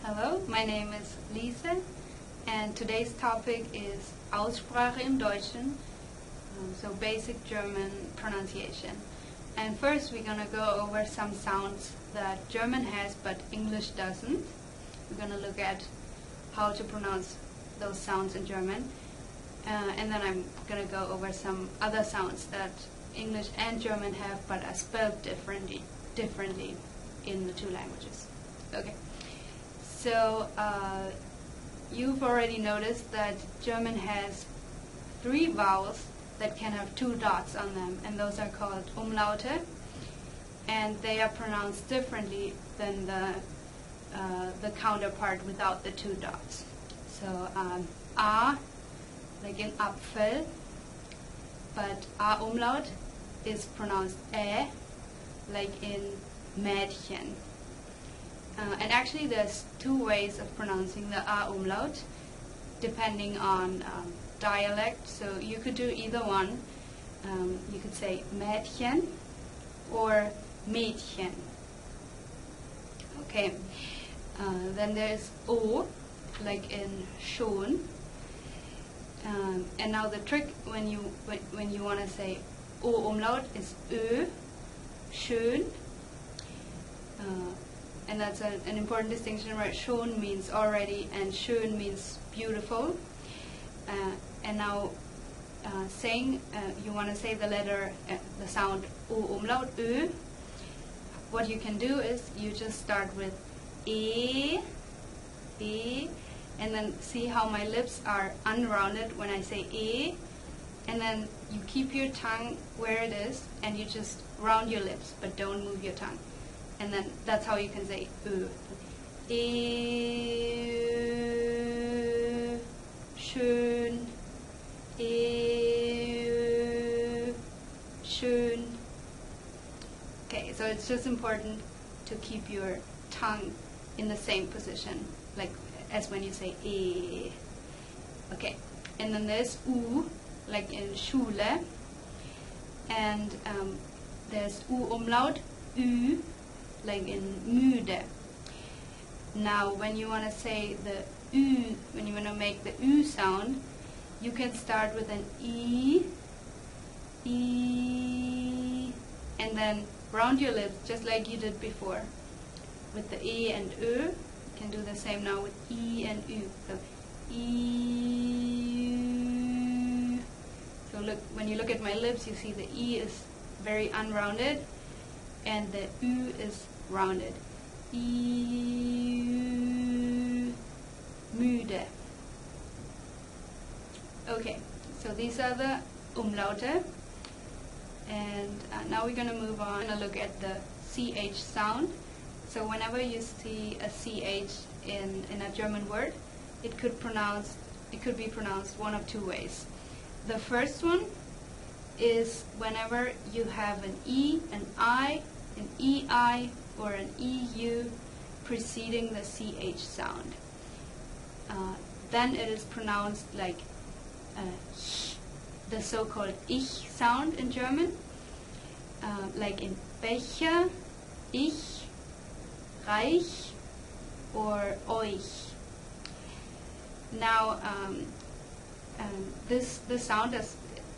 Hello, my name is Lisa, and today's topic is Aussprache im Deutschen, so basic German pronunciation. And first we're going to go over some sounds that German has but English doesn't. We're going to look at how to pronounce those sounds in German. And then I'm going to go over some other sounds that English and German have but are spelled differently in the two languages. Okay. So you've already noticed that German has 3 vowels that can have 2 dots on them, and those are called Umlaute, and they are pronounced differently than the counterpart without the 2 dots. So A, like in Apfel, but A umlaut is pronounced like in Mädchen. And actually there's 2 ways of pronouncing the A umlaut depending on dialect, so you could do either one. You could say Mädchen or Mädchen. Okay, then there's O, like in schon. And now the trick when you want to say O umlaut is Ö, schön. And that's an important distinction, right? Schon means already, and schön means beautiful. And now, saying you want to say the letter, the sound O umlaut, Ö. What you can do is you just start with E, and then see how my lips are unrounded when I say E, and then you keep your tongue where it is, and you just round your lips, but don't move your tongue. And then that's how you can say Ö. Schön, schön. Okay, so it's just important to keep your tongue in the same position, like as when you say E. Okay, and then there's U, like in Schule, and there's U umlaut, Ü, like in müde. Now, when you want to say the Ü, when you want to make the Ü sound, you can start with an E, and then round your lips just like you did before with the E and Ö. You can do the same now with E and Ü. So E. So look, when you look at my lips, you see the E is very unrounded, and the Ü is rounded. Müde. Okay, so these are the Umlaute, and now we're going to move on and look at the CH sound. So whenever you see a CH in a German word, it could be pronounced one of 2 ways. The first one is whenever you have an E, an I, an EI, or an EU preceding the CH sound. Then it is pronounced like the so-called Ich sound in German, like in Becher, Ich, Reich, or euch. Now, this sound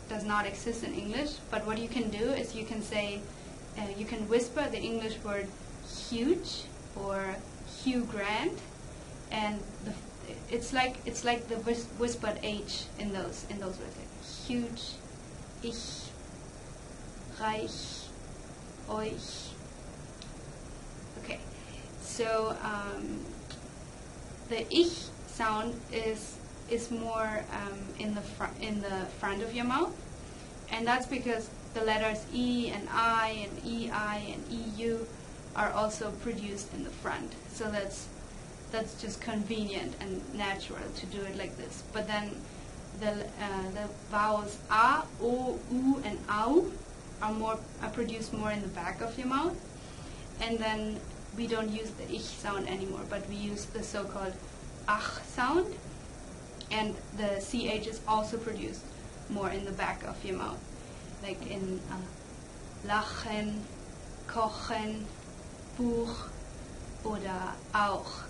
does not exist in English, but what you can do is you can say, you can whisper the English word huge or Hugh Grant, and it's like the whispered H in those words. Like huge, ich, reich, euch. Okay, so the ich sound is more in the front of your mouth, and that's because the letters E and I and EI and EU are also produced in the front. So that's just convenient and natural to do it like this. But then the vowels A, O, U, and Au are produced more in the back of your mouth. And then we don't use the Ich sound anymore, but we use the so-called Ach sound. And the CH is also produced more in the back of your mouth, like in lachen, kochen, Buch oder auch.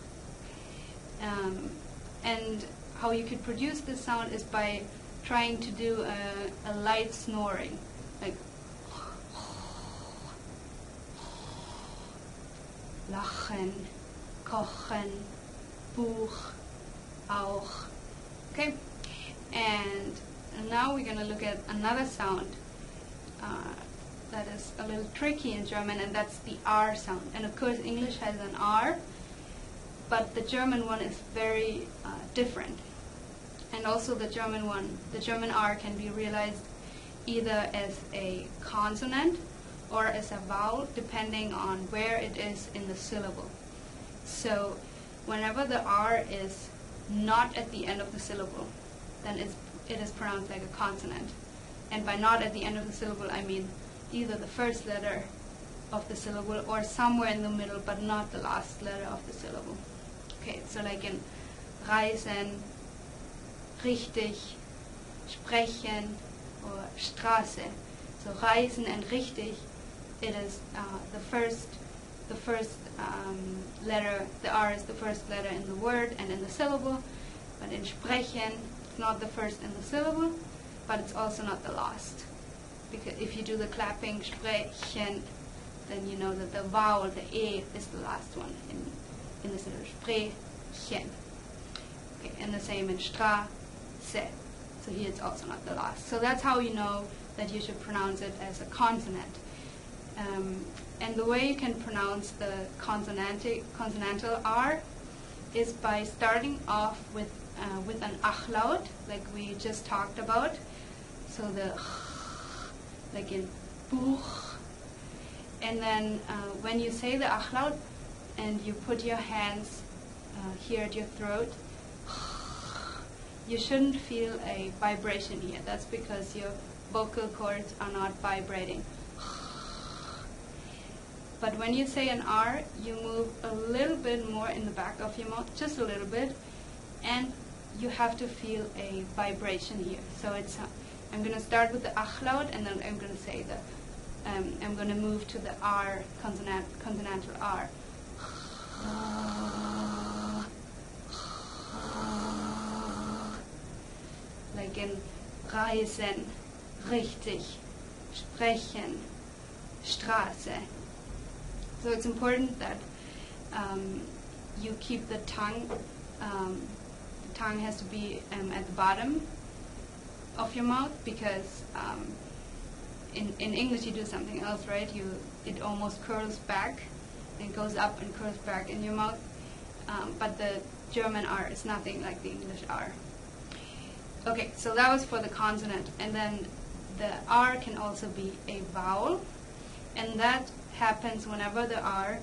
And how you could produce this sound is by trying to do a light snoring, like lachen, kochen, Buch, auch. Okay, and now we're going to look at another sound that is a little tricky in German, and that's the R sound. And of course, English has an R, but the German one is very different. And also the German R can be realized either as a consonant or as a vowel, depending on where it is in the syllable. So whenever the R is not at the end of the syllable, then it is pronounced like a consonant. And by not at the end of the syllable, I mean either the first letter of the syllable or somewhere in the middle, but not the last letter of the syllable. Okay, so like in reisen, richtig, sprechen, or Straße. So reisen and richtig, it is the first letter, the R is the first letter in the word and in the syllable, but in sprechen, it's not the first in the syllable, but it's also not the last. Because if you do the clapping sprechen, then you know that the vowel, the E, is the last one in the syllable. Sprechen. Okay, and the same in Straße. So here it's also not the last. So that's how you know that you should pronounce it as a consonant. And the way you can pronounce the consonantal R is by starting off with an Achlaut, like we just talked about. So the like in Buch. And then when you say the Achlaut and you put your hands here at your throat, you shouldn't feel a vibration here. That's because your vocal cords are not vibrating. But when you say an R, you move a little bit more in the back of your mouth, just a little bit, and you have to feel a vibration here. So it's I'm going to start with the Achlaut, and then I'm going to say I'm going to move to the R, consonantal R. Like in reisen, richtig, sprechen, Straße. So it's important that you keep the tongue. The tongue has to be at the bottom of your mouth, because in English you do something else, right? It almost curls back, and goes up and curls back in your mouth. But the German R is nothing like the English R. Okay, so that was for the consonant, and then the R can also be a vowel, and that happens whenever the R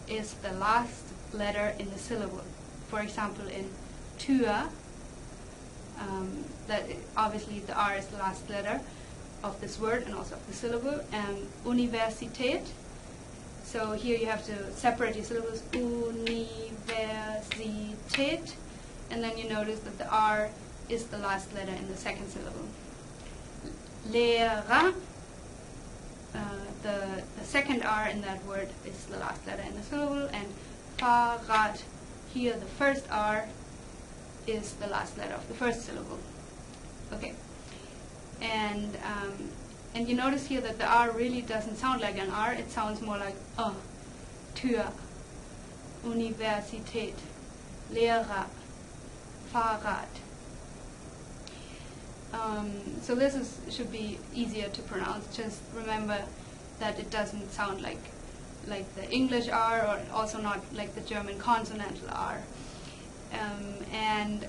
is the last letter in the syllable. For example, in Tür, obviously the R is the last letter of this word and also of the syllable, and Universität. So here you have to separate your syllables, Universität, and then you notice that the R is the last letter in the second syllable. Lehrer, the second R in that word is the last letter in the syllable, and Fahrrad, here the first R is the last letter of the first syllable. Okay, and you notice here that the R really doesn't sound like an R, it sounds more like Tür, Universität, Lehrer, Fahrrad. So this should be easier to pronounce. Just remember that it doesn't sound like the English R, or also not like the German consonantal R. And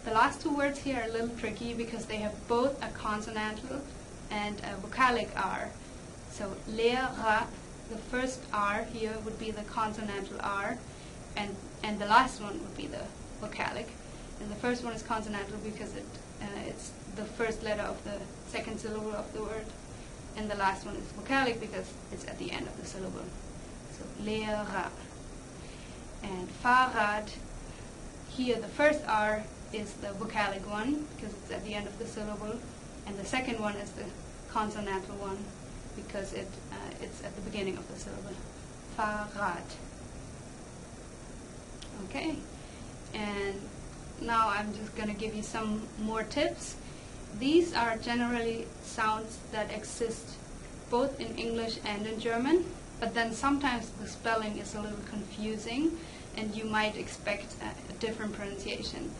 the last two words here are a little tricky because they have both a consonantal and a vocalic R. So Lehrer, the first R here would be the consonantal R, and the last one would be the vocalic. And the first one is consonantal because it's the first letter of the second syllable of the word, and the last one is vocalic because it's at the end of the syllable. So Lehrer. And Fahrrad, here the first R is the vocalic one because it's at the end of the syllable, and the second one is the consonantal one because it's at the beginning of the syllable. Fahrrad. Okay. And now I'm just going to give you some more tips. These are generally sounds that exist both in English and in German, but then sometimes the spelling is a little confusing and you might expect a different pronunciation.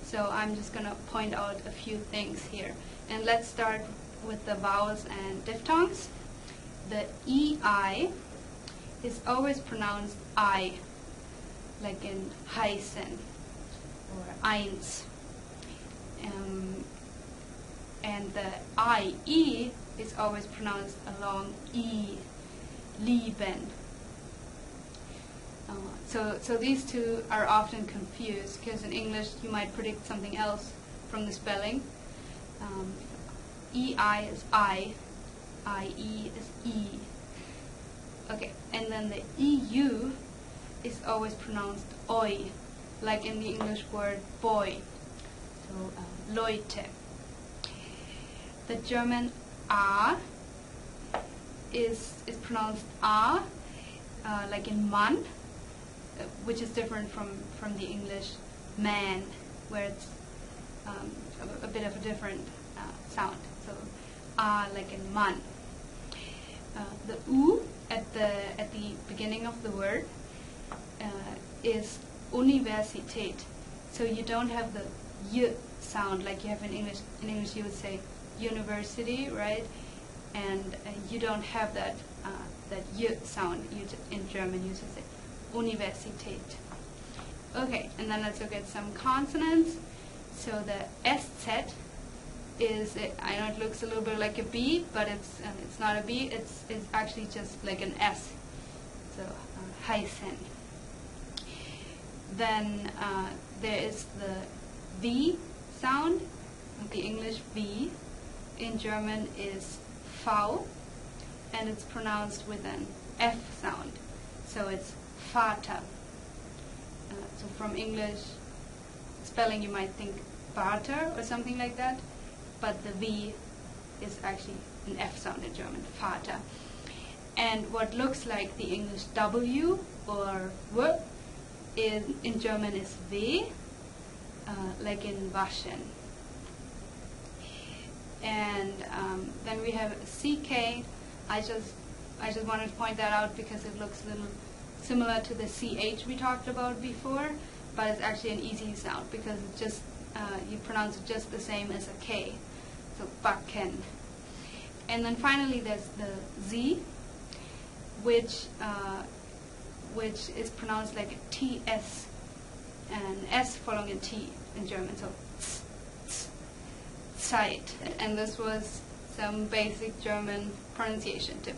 So I'm just going to point out a few things here. And let's start with the vowels and diphthongs. The EI is always pronounced I, like in heißen or eins. And the IE is always pronounced along E, lieben. So these two are often confused because in English you might predict something else from the spelling. EI is I, IE is E. Okay, and then the EU is always pronounced oi, like in the English word boy. So Leute. The German A is pronounced A, like in Mann, which is different from the English man, where it's a bit of a different sound. So A like in Mann. The U at the beginning of the word is Universität. So you don't have the Y sound like you have in English. In English you would say university, right? And you don't have that Y sound. In German you just say Universität. Okay, and then let's look at some consonants. So the SZ is, I know it looks a little bit like a B, but it's not a B. It's actually just like an S. So heißen. Then there is the V sound. The English V in German is V, and it's pronounced with an F sound. So it's Vater. So from English spelling you might think Vater or something like that, but the V is actually an F sound in German, Vater. And what looks like the English W or W in German is W, like in waschen. And then we have CK. I just wanted to point that out because it looks a little similar to the CH we talked about before, but it's actually an easy sound because it's just you pronounce it just the same as a K. So backen. And then finally there's the Z, which is pronounced like a TS, and S following a T in German. So Zeit. And this was some basic German pronunciation tips.